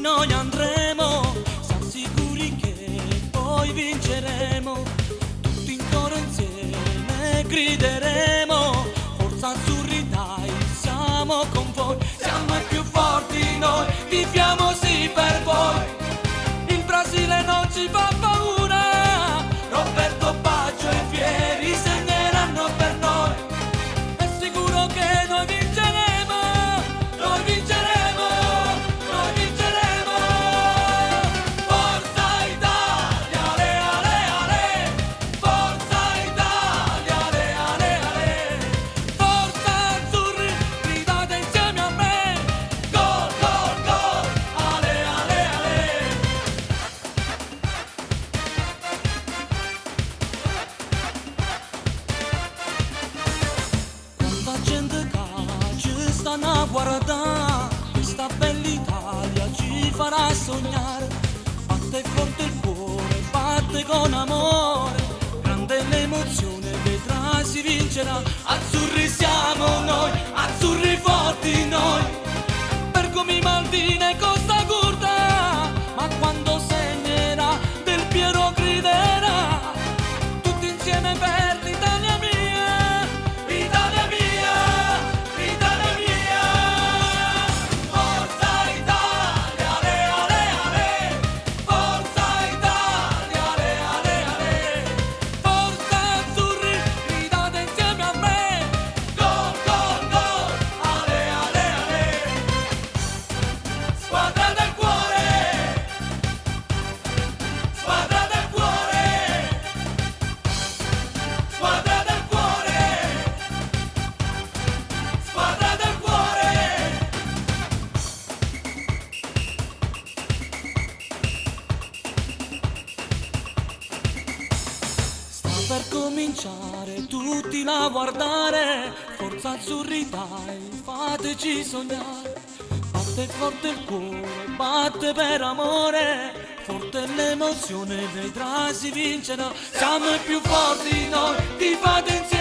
noi andremo, siamo sicuri che poi vinceremo, tutti in coro insieme grideremo, forza azzurri dai, siamo con voi, siamo i più forti noi, tifiamo sì per voi, il Brasile non ci fa paura, Roberto Baggio e Fieri segneranno per noi, è sicuro che noi vinceremo, noi vinceremo, noi vinceremo, forza Italia, ale ale ale, forza Italia, ale ale ale, forza azzurri, gridate insieme a me, gol gol gol, ale ale ale. Quanta gente che ci stanno a guardare, questa bella Italia ci farà sognare, batte forte il cuore, batte con amore, grande l'emozione, vedrà si vincerà, azzurri siamo noi, azzurri forti noi, Bergomi, Maldini e Costa Curta, ma quando segnerà Del Piero griderà, tutti insieme per l'Italia mia, Italia mia, Italia mia, forza Italia, ale ale ale, forza Italia, ale ale ale, forza azzurri, gridate insieme a me, gol gol gol, ale ale ale, squadra del cuore, squadra del cuore, squadra del cuore, squadra del cuore. Sta per cominciare, tutti la guardare, forza azzurri dai, fateci sognare, batte forte il cuore, batte per amore, forte l'emozione, vedrà si vincerà, siamo i più forti noi, tifate insieme.